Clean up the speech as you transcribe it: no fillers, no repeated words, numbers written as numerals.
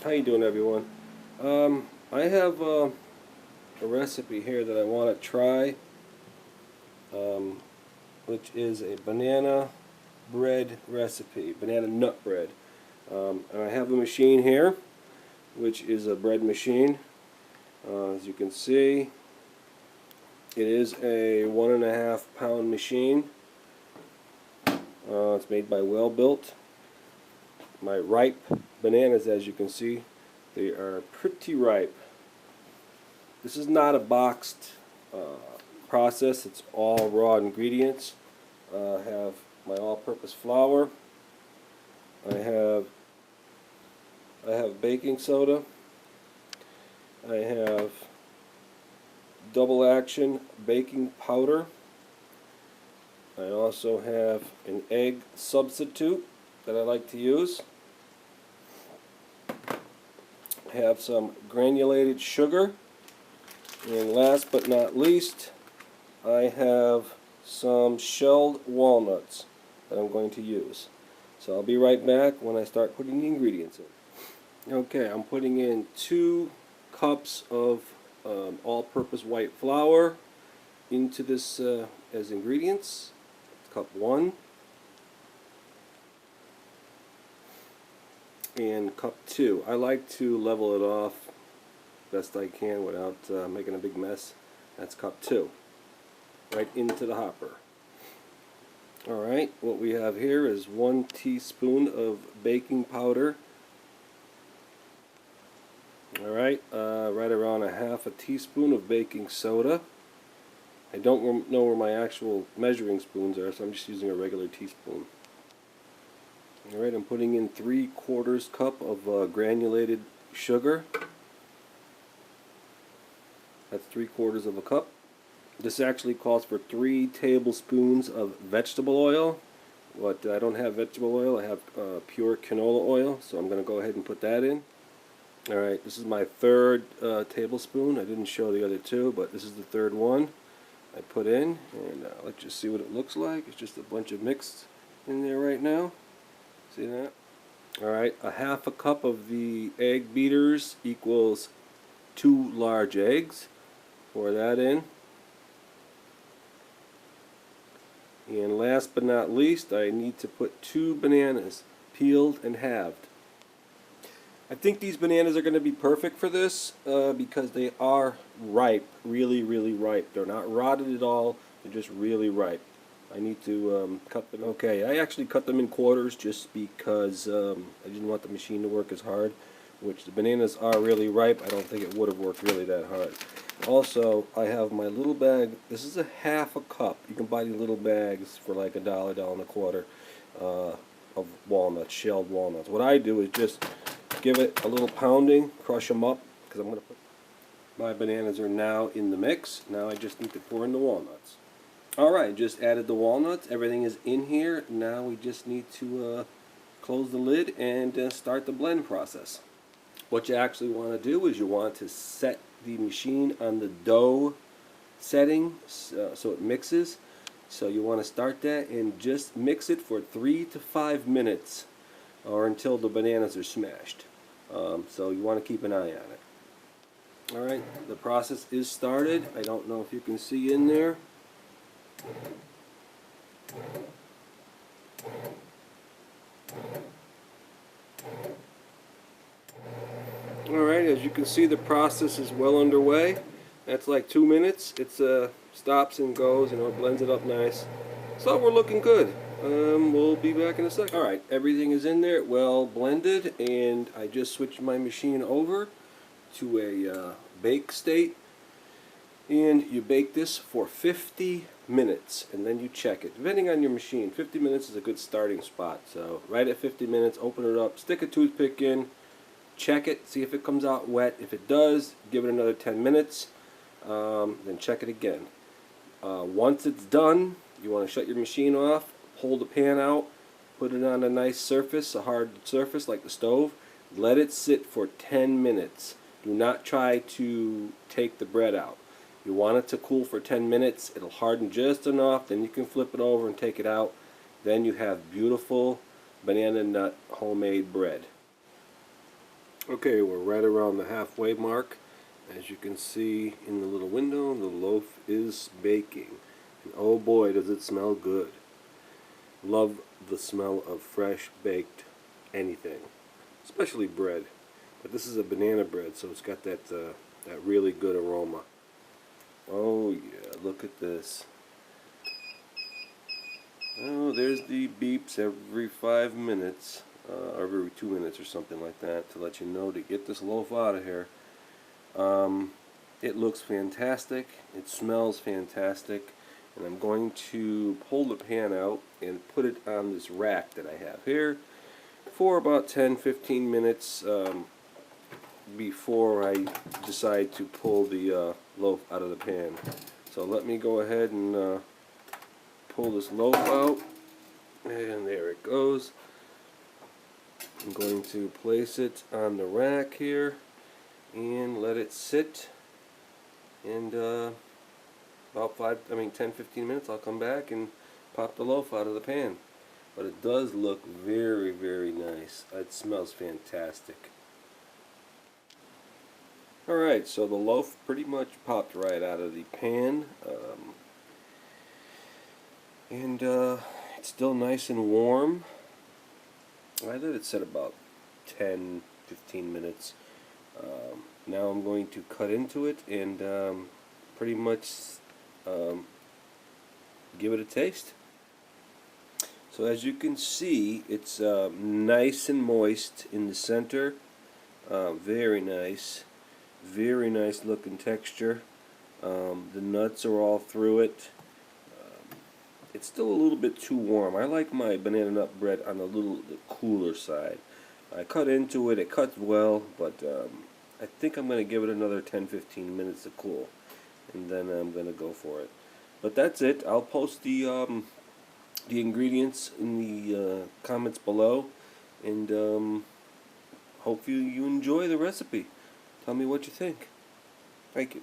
How you doing, everyone? I have a recipe here that I want to try, um, which is a banana bread recipe, banana nut bread. And I have a machine here, which is a bread machine. As you can see, it is a 1.5 pound machine. It's made by Well Built. My ripe bananas, as you can see, they are pretty ripe. This is not a boxed process. It's all raw ingredients. I have my all-purpose flour. I have baking soda. I have double action baking powder. I also have an egg substitute that I like to use. I have some granulated sugar. And last but not least, I have some shelled walnuts that I'm going to use. So I'll be right back when I start putting the ingredients in. Okay, I'm putting in 2 cups of all-purpose white flour into this as ingredients. Cup 1 and cup 2. I like to level it off best I can without making a big mess. That's cup 2. Right into the hopper. Alright, what we have here is 1 teaspoon of baking powder. Alright, right around a half a teaspoon of baking soda. I don't know where my actual measuring spoons are, so I'm just using a regular teaspoon. Alright, I'm putting in 3/4 cup of granulated sugar. That's 3/4 of a cup. This actually calls for 3 tablespoons of vegetable oil. But I don't have vegetable oil, I have pure canola oil, so I'm going to go ahead and put that in. Alright, this is my 3rd tablespoon. I didn't show the other 2, but this is the 3rd one I put in. And let's just see what it looks like. It's just a bunch of mixed in there right now. See that? Alright, a half a cup of the egg beaters equals 2 large eggs. Pour that in. And last but not least, I need to put 2 bananas, peeled and halved. I think these bananas are going to be perfect for this because they are ripe, really, really ripe. They're not rotted at all, they're just really ripe. I need to cut them. Okay, I actually cut them in quarters just because I didn't want the machine to work as hard, which the bananas are really ripe. I don't think it would have worked really that hard. Also, I have my little bag. This is a half a cup. You can buy these little bags for like $1, $1.25 of walnuts, shelled walnuts. What I do is just give it a little pounding, crush them up, because I'm going to put my bananas are now in the mix. Now I just need to pour in the walnuts. Alright, just added the walnuts. Everything is in here. Now we just need to close the lid and start the blend process. What you actually want to do is you want to set the machine on the dough setting so it mixes. So you want to start that and just mix it for 3 to 5 minutes or until the bananas are smashed. So you want to keep an eye on it. Alright, the process is started. I don't know if you can see in there. Alright, as you can see, the process is well underway. That's like 2 minutes. It stops and goes, it blends it up nice. So we're looking good. We'll be back in a second. Alright, everything is in there, well blended, and I just switched my machine over to a bake state. And you bake this for 50 minutes, and then you check it. Depending on your machine, 50 minutes is a good starting spot. So right at 50 minutes, open it up, stick a toothpick in, check it, see if it comes out wet. If it does, give it another 10 minutes, then check it again. Once it's done, you want to shut your machine off, pull the pan out, put it on a nice surface, a hard surface like the stove. Let it sit for 10 minutes. Do not try to take the bread out. You want it to cool for 10 minutes. It'll harden just enough, then you can flip it over and take it out. Then you have beautiful banana nut homemade bread. Okay, we're right around the halfway mark. As you can see in the little window, the loaf is baking. And oh boy, does it smell good. Love the smell of fresh baked anything, especially bread. But this is a banana bread, so it's got that really good aroma. Oh yeah, look at this. Oh, there's the beeps every 5 minutes, or every 2 minutes or something like that, to let you know to get this loaf out of here. It looks fantastic. It smells fantastic. And I'm going to pull the pan out and put it on this rack that I have here for about 10-15 minutes before I decide to pull the loaf out of the pan. So let me go ahead and pull this loaf out, and there it goes. I'm going to place it on the rack here and let it sit, and about 10-15 minutes I'll come back and pop the loaf out of the pan. But it does look very, very nice. It smells fantastic. Alright, so the loaf pretty much popped right out of the pan, and it's still nice and warm. I let it sit about 10-15 minutes. Now I'm going to cut into it and pretty much give it a taste. So as you can see, it's nice and moist in the center. Very nice looking texture. The nuts are all through it. It's still a little bit too warm. I like my banana nut bread on a little cooler side. I cut into it, it cuts well, but I think I'm going to give it another 10-15 minutes to cool, and then I'm going to go for it. But that's it. I'll post the ingredients in the comments below, and hope you enjoy the recipe. Tell me what you think. Thank you.